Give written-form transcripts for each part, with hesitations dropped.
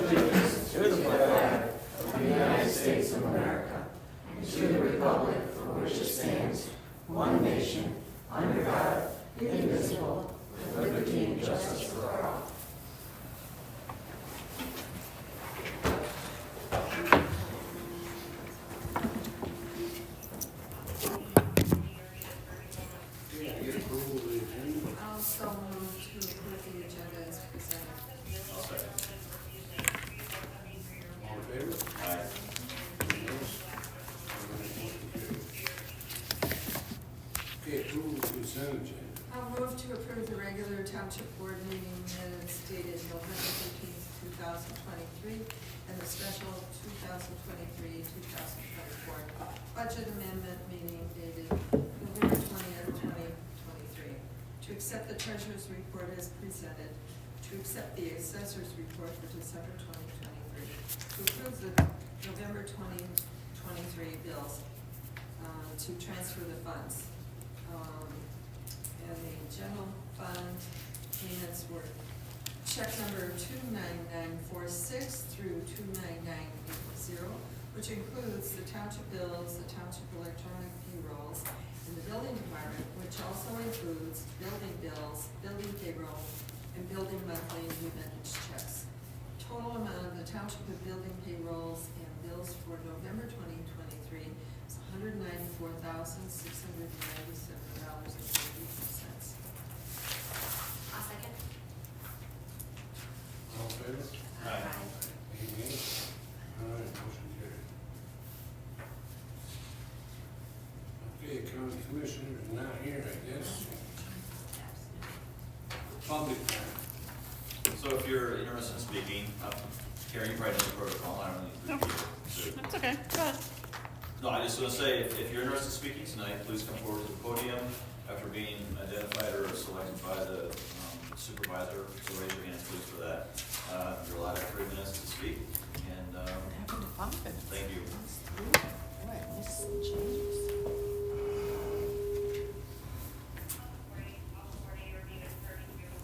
allegiance to the flag of the United States of America and to the republic for which it stands, one nation, under God, indivisible, with liberty and justice for all. Also move to approve the agenda as presented. I'll second. All in favor? Aye. Okay, approval of consent agenda. I'll move to approve the regular township board meeting minutes dated November 15th, 2023, and the special 2023-2024 budget amendment meeting dated November 20th, 2023. To accept the treasurer's report as presented, to accept the assessor's report for December 2023, to approve the November 2023 bills, to transfer the funds. And the general fund payments were check number 29946 through 29980, which includes the township bills, the township electronic payrolls, and the building department, which also includes building bills, building payroll, and building monthly and vintage checks. Total amount of the township of building payrolls and bills for November 2023 is $194,697.42. I'll second. All in favor? Aye. Any nays? All right, motion carried. Okay, county commissioner is not here, I guess. Public time. So if you're interested in speaking, Karen, you probably know the protocol, I don't need to repeat it. So- That's okay, go ahead. No, I just want to say, if you're interested in speaking tonight, please come forward to the podium after being identified or selected by the supervisor. So raise your hands, please, for that. You're allowed 3 minutes to speak, and thank you.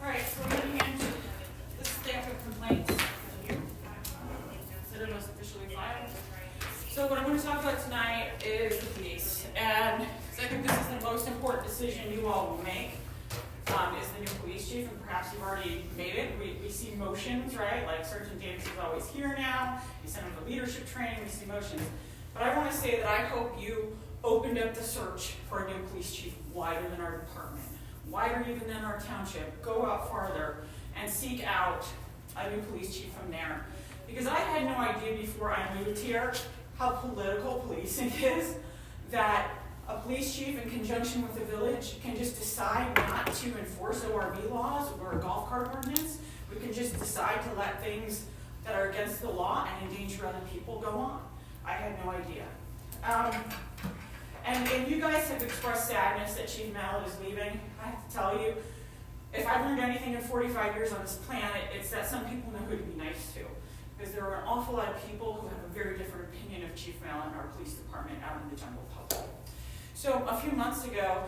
All right, so we're getting into the stack of complaints that you consider most officially filed. So what I'm going to talk about tonight is the police, and I think this is the most important decision you all will make, is the new police chief, and perhaps you've already made it. We see motions, right? Like Sergeant Davis is always here now. You sent him to leadership training, we see motions. But I want to say that I hope you opened up the search for a new police chief wider than our department, wider even than our township. Go out farther and seek out a new police chief from there. Because I had no idea before I moved here how political policing is, that a police chief in conjunction with the village can just decide not to enforce ORV laws or a golf cart ordinance. We can just decide to let things that are against the law and endanger other people go on. I had no idea. And you guys have expressed sadness that Chief Mallett is leaving. I have to tell you, if I've learned anything in 45 years on this planet, it's that some people know who to be nice to. Because there are an awful lot of people who have a very different opinion of Chief Mallett and our police department out in the general public. So a few months ago,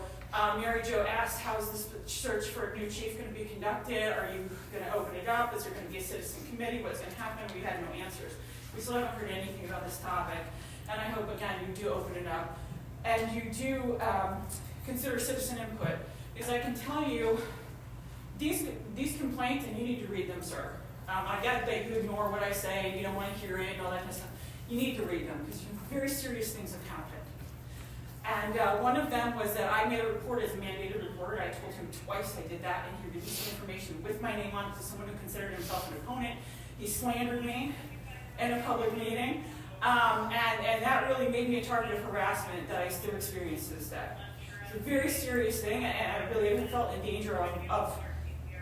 Mary Jo asked, how is this search for a new chief going to be conducted? Are you going to open it up? Is there going to be a citizen committee? What's going to happen? We had no answers. We still haven't heard anything about this topic. And I hope, again, you do open it up. And you do consider citizen input. Because I can tell you, these complaints, and you need to read them, sir. I get that you ignore what I say, and you don't want to hear it, and all that kind of stuff. You need to read them, because very serious things have happened. And one of them was that I made a report as a mandated reporter. I told him twice I did that, and he released information with my name on it to someone who considered himself an opponent. He slandered me in a public meeting, and that really made me a target of harassment that I still experience to this day. It's a very serious thing, and I really have felt in danger of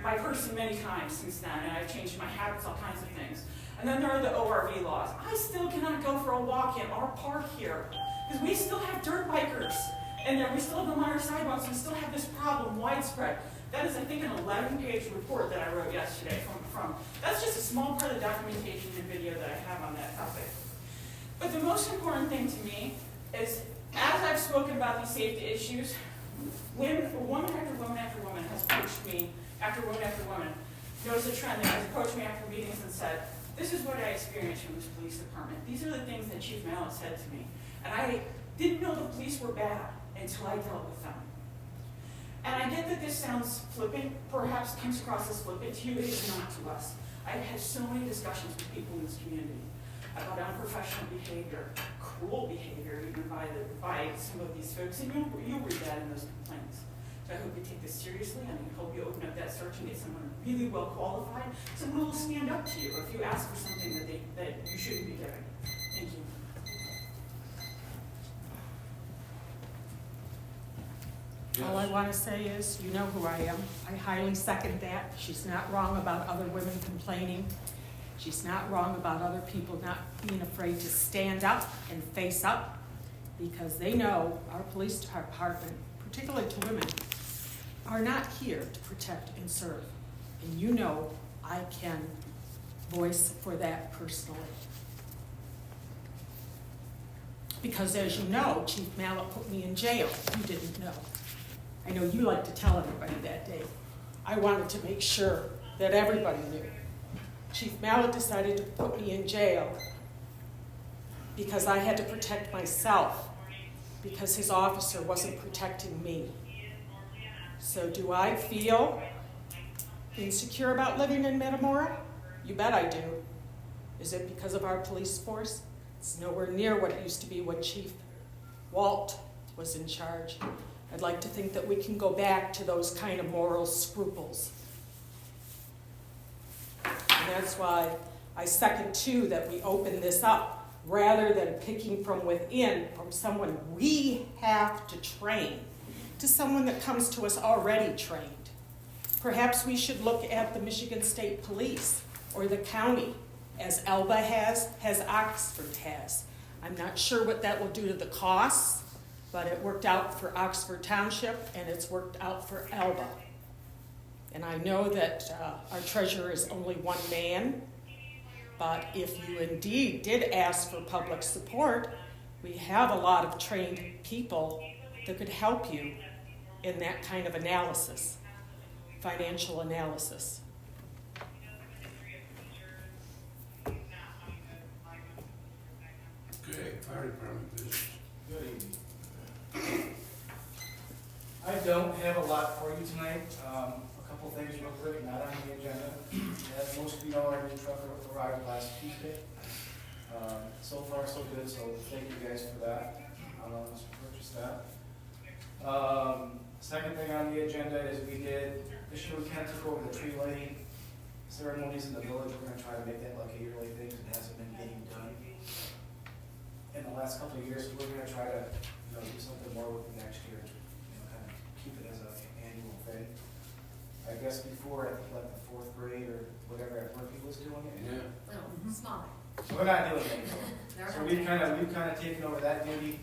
my person many times since then, and I've changed my habits, all kinds of things. And then there are the ORV laws. I still cannot go for a walk in our park here, because we still have dirt bikers, and we still have them on our sidewalks, we still have this problem widespread. That is, I think, an 11-page report that I wrote yesterday from. That's just a small part of the documentation and video that I have on that topic. But the most important thing to me is, as I've spoken about these safety issues, woman after woman after woman has approached me, after woman knows the trend, that has approached me after meetings and said, This is what I experienced from this police department. These are the things that Chief Mallett said to me. And I didn't know the police were bad until I dealt with them. And I get that this sounds flippant, perhaps comes across as flippant to you, it is not to us. I've had so many discussions with people in this community about unprofessional behavior, cruel behavior, even by some of these folks, and you'll read that in those complaints. So I hope you take this seriously, and I hope you open up that search and get someone really well qualified, someone who will stand up to you if you ask for something that you shouldn't be giving. Thank you. All I want to say is, you know who I am. I highly second that. She's not wrong about other women complaining. She's not wrong about other people not being afraid to stand up and face up, because they know our police department, particularly to women, are not here to protect and serve. And you know I can voice for that personally. Because as you know, Chief Mallett put me in jail. You didn't know. I know you like to tell everybody that day. I wanted to make sure that everybody knew. Chief Mallett decided to put me in jail because I had to protect myself, because his officer wasn't protecting me. So do I feel insecure about living in Metamora? You bet I do. Is it because of our police force? It's nowhere near what it used to be when Chief Walt was in charge. I'd like to think that we can go back to those kind of moral scruples. And that's why I second too that we open this up rather than picking from within, from someone we have to train, to someone that comes to us already trained. Perhaps we should look at the Michigan State Police or the county, as Elba has, as Oxford has. I'm not sure what that will do to the costs, but it worked out for Oxford Township and it's worked out for Elba. And I know that our treasurer is only one man, but if you indeed did ask for public support, we have a lot of trained people that could help you in that kind of analysis, financial analysis. Okay, fire department business. Good evening. I don't have a lot for you tonight. A couple things real quick, not on the agenda. As most of you know, our new truck arrived last Tuesday. So far, so good, so thank you guys for that. Let's purchase that. Second thing on the agenda is this year we kind of took over the tree lighting ceremonies in the village. We're going to try to make that like a yearly thing, because it hasn't been getting done in the last couple of years. So we're going to try to do something more with it next year, kind of keep it as an annual thing. I guess before, I think like the 4th grade or whatever at Murphy was doing it. Yeah. Little, smaller. So we're not doing it anymore. They're So not we've doing kind of taken over that duty,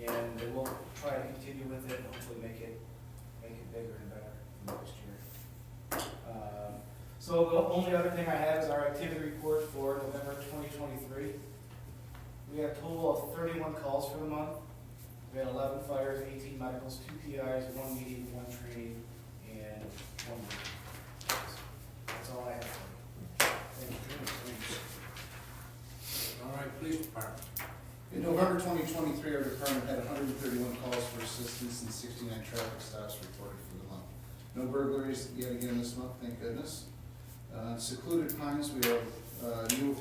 and we'll try to continue with it and hopefully make it bigger and better next year. So the only other thing I have is our activity report for November 2023. We had a total of 31 calls for the month. We had 11 fires, 18 medicals, 2 PIs, 1 meeting, 1 training, and 1 meeting. That's all I have. Thank you. All right, police department. In November 2023, our department had 131 calls for assistance and 69 traffic stops reported for the month. No burglaries yet again this month, thank goodness. Secluded Pines, we have a new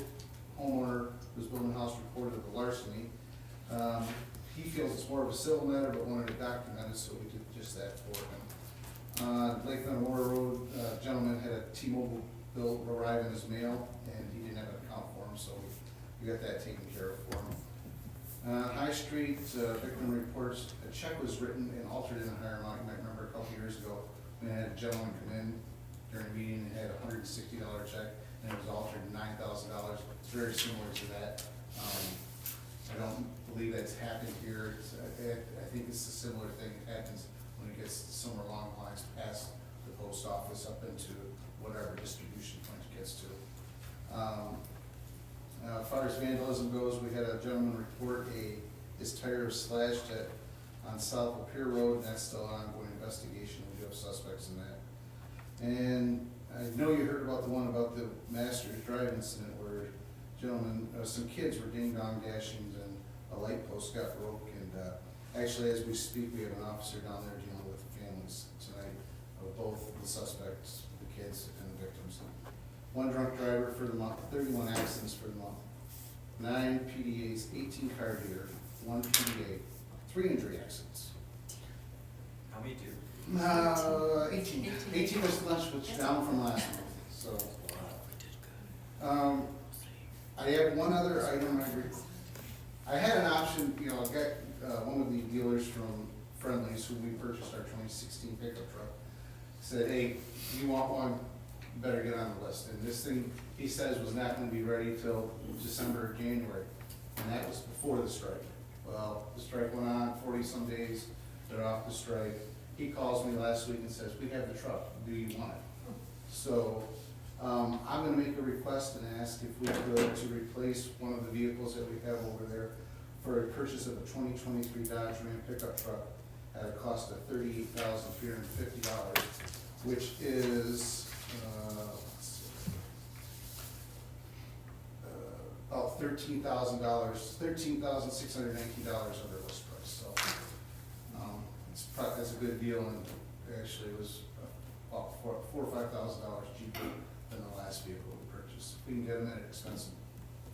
homeowner who's building a house reported of a larceny. He feels it's more of a civil matter, but wanted it documented, so we did just that for him. Lake Metamora Road, gentleman had a T-Mobile bill arrive in his mail, and he didn't have an account for him, so we got that taken care of for him. High Street, victim reports, a check was written and altered in a higher amount. You might remember a couple years ago, we had a gentleman come in during a meeting and had a $160 check, and it was altered to $9,000. It's very similar to that. I don't believe that's happened here. I think it's a similar thing that happens when it gets somewhere along the lines past the post office up into whatever distribution point it gets to. As far as vandalism goes, we had a gentleman report his tire was slashed on South Lapeer Road, and that's still an ongoing investigation. We do have suspects in that. And I know you heard about the one about the Masters Drive incident where gentleman, some kids were ding-dong dashing and a light post got broke. And actually, as we speak, we have an officer down there dealing with the families tonight of both the suspects, the kids, and the victims. 1 drunk driver for the month, 31 accidents for the month, 9 PDAs, 18 car dealer, 1 PDA, 3 injury accidents. How many do? 18. 18 was lunch, which down from last month, so. I have one other item I had an option, I got one of the dealers from Friendly's, who we purchased our 2016 pickup truck, said, hey, you want one, better get on the list. And this thing, he says, was not gonna be ready till December or January, and that was before the strike. Well, the strike went on 40-some days, they're off the strike. He calls me last week and says, we have the truck, do you want it? So, I'm gonna make a request and ask if we could to replace one of the vehicles that we have over there for a purchase of a 2023 Dodge Ram pickup truck at a cost of $38,350, which is, about $13,000, $13,619 under list price, so, that's a good deal, and actually it was about $4,000 or $5,000 cheaper than the last vehicle we purchased. If we can get them at expensive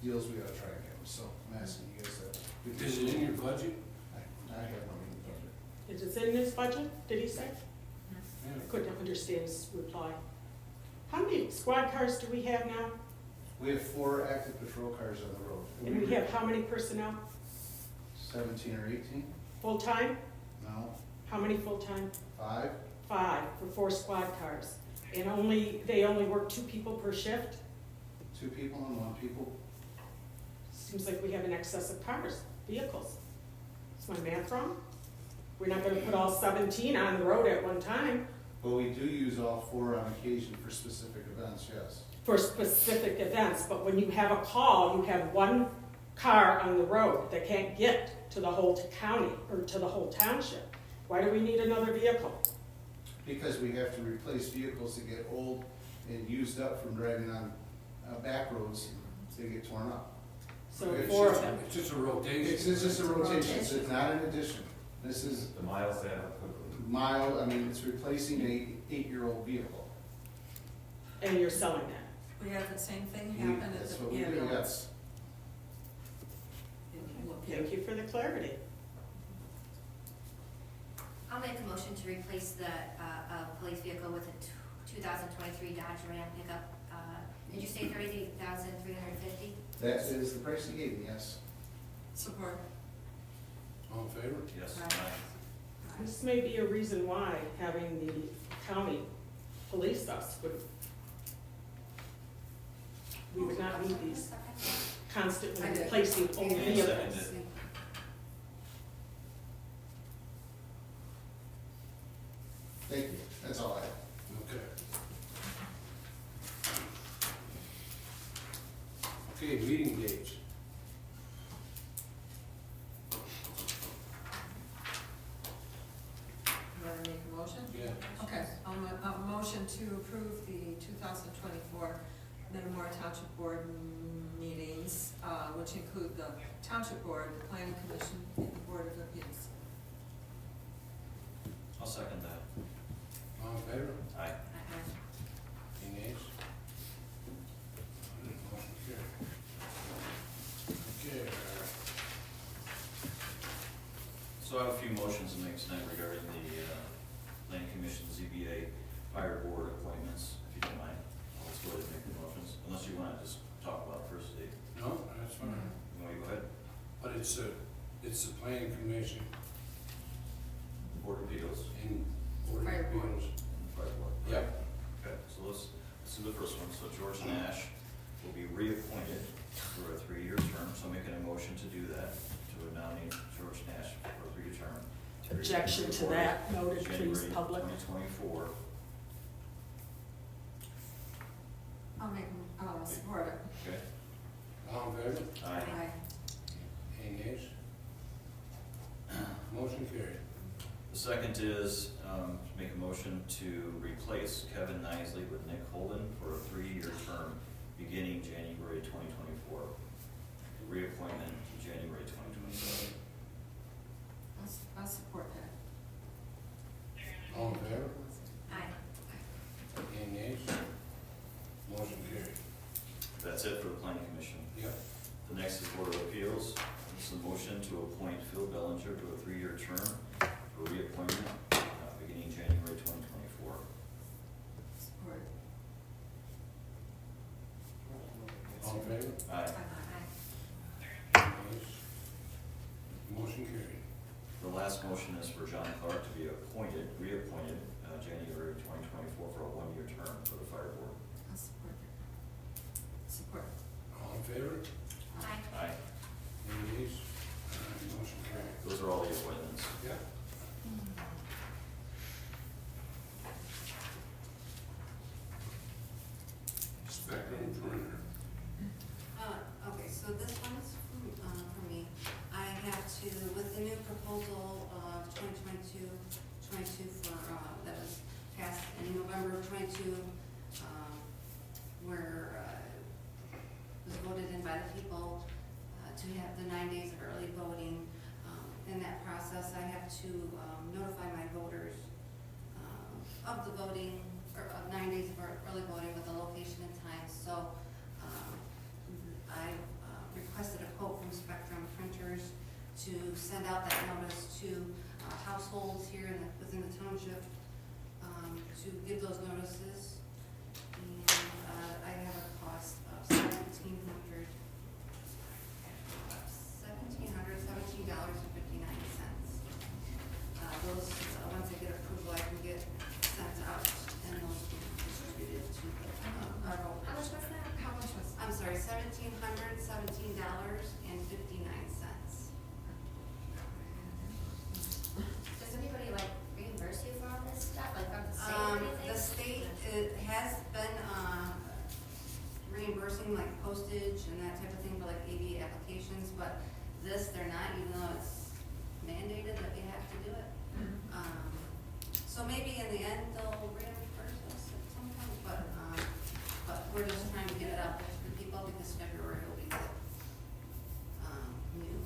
deals, we gotta try to get them, so I'm asking you guys that. Is it in your budget? I have one in the budget. Is it in his budget, did he say? Yeah. I couldn't understand his reply. How many squad cars do we have now? We have 4 active patrol cars on the road. And we have how many personnel? 17 or 18? Full-time? No, How many full-time? 5? 5 for 4 squad cars. And they only work 2 people per shift? 2 people and 1 people. Seems like we have an excess of cars, vehicles. Is my math wrong? We're not gonna put all 17 on the road at one time. But we do use all 4 on occasion for specific events, yes. For specific events, but when you have a call, you have 1 car on the road that can't get to the whole county or to the whole township. Why do we need another vehicle? Because we have to replace vehicles that get old and used up from driving on back roads, they get torn up. So It's 4 of just- them. It's just a rotation. It's just a rotation, it's not an addition. This is The miles add up quickly. it's replacing a 8-year-old vehicle. And you're selling that. We had the same thing happen at That's the what we do, ambulance. yes. Thank you for the clarity. I'll make a motion to replace the, police vehicle with a 2023 Dodge Ram pickup. Did you say $38,350? That is the price he gave me, yes. Support. All in favor? Yes. Aye. This may be a reason why having the county police us we would not need these constantly I did. replacing old And vehicles. seconded. Thank you, that's all I have. Okay. Okay, meeting dates. You want to make a motion? Yeah. Okay, I'll motion to approve the 2024 Metamora Township Board meetings, which include the Township Board, the Planning Commission, and the Board of Appeals. I'll second that. All in favor? Aye. Any nays? Motion carried. Okay, So I have a few motions to make tonight regarding the Planning Commission, ZBA, Fire Board appointments, if you don't mind. Let's go ahead and make the motions, unless you want to just talk about it first, Dave. no, that's fine. You want to go ahead? But it's the planning commission Board of Appeals and board of Fire board. appeals. and Fire Board. Yep. Okay, so let's do the first one. So George Nash will be reappointed for a 3-year term, so I'm making a motion to do that, to nominate George Nash for a 3-year term. Objection to that, noted, please, January public. 2024. I'll support it. Okay? All in favor? Aye. Any nays? Motion carried. The second is to make a motion to replace Kevin Nisley with Nick Holden for a 3-year term beginning January 2024. reappointment to January 2027. I'll support that. All in favor? Aye. Any nays? Motion carried. That's it for the planning commission. Yep. The next is Board of Appeals. This is a motion to appoint Phil Bellinger to a 3-year term for reappointment beginning January 2024. Support. All in favor? Aye. Aye. Nays? Motion carried. The last motion is for John Clark to be reappointed January 2024 for a 1-year term for the fire board. I'll support that. Support. All in favor? Aye. Aye. Any nays? Motion carried. Those are all the appointments. Yep. Spectrum printer. Okay, so this one is for me. I have to, with the new proposal of 2022 for, that was passed in November of 22, where was voted in by the people to have the 9 days of early voting. In that process, I have to notify my voters of the voting, or of 9 days of early voting with the location and time. So I requested a quote from Spectrum Printers to send out that notice to households here within the township to give those notices. And I have a cost of $17.59. Those, once I get approval, I can get sent out and those will be distributed to our voters. How much was that? How much was? I'm sorry, $1,717.59. Does anybody like reimburse you for all this stuff, like from the state or anything? The state has been reimbursing like postage and that type of thing for like AV applications, but this, they're not, even though it's mandated that we have to do it. So maybe in the end, they'll reimburse us at some point, but we're just trying to get it out there for people because February will be the new.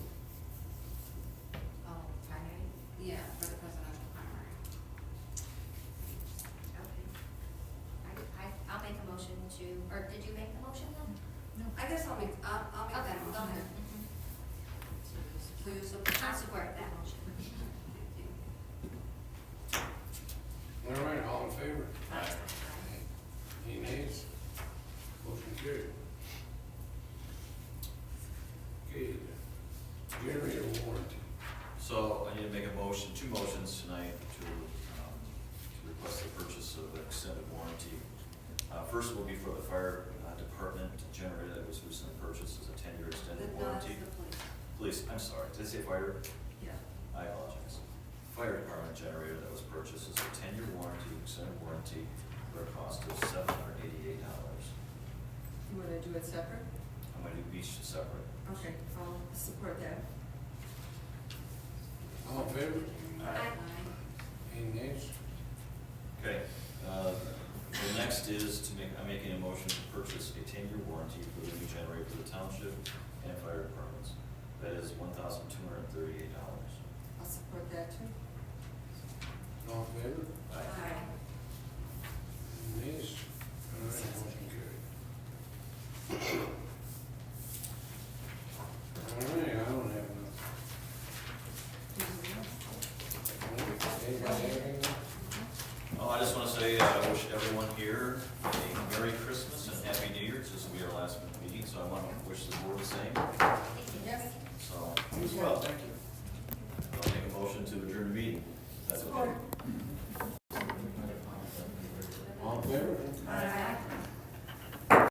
Oh, primary? Yeah, for the presidential primary. Okay. I'll make a motion to, or did you make the motion then? I guess I'll make that Okay, go motion. ahead. So you I'll support that motion. All right, all in favor? Aye. Any nays? Motion carried. Okay, generator warranty. So I need to make a motion, 2 motions tonight to request the purchase of an extended warranty. First will be for the fire department generator that was recently purchased as a 10-year extended warranty. Police, I'm sorry, did I say fire? Yeah. I apologize. Fire department generator that was purchased as a 10-year warranty, extended warranty, for a cost of $788. You want to do it separate? I'm going to do each separate. Okay, I'll support that. All in favor? Aye. Any nays? Okay, the next is to I'm making a motion to purchase a 10-year warranty for the new generator for the township and fire departments. That is $1,238. I'll support that too. All in favor? Aye. Any nays? All right, motion carried. All right, I don't have nothing. Anybody have anything? Oh, I just want to say, I wish everyone here a Merry Christmas and Happy New Year. It's just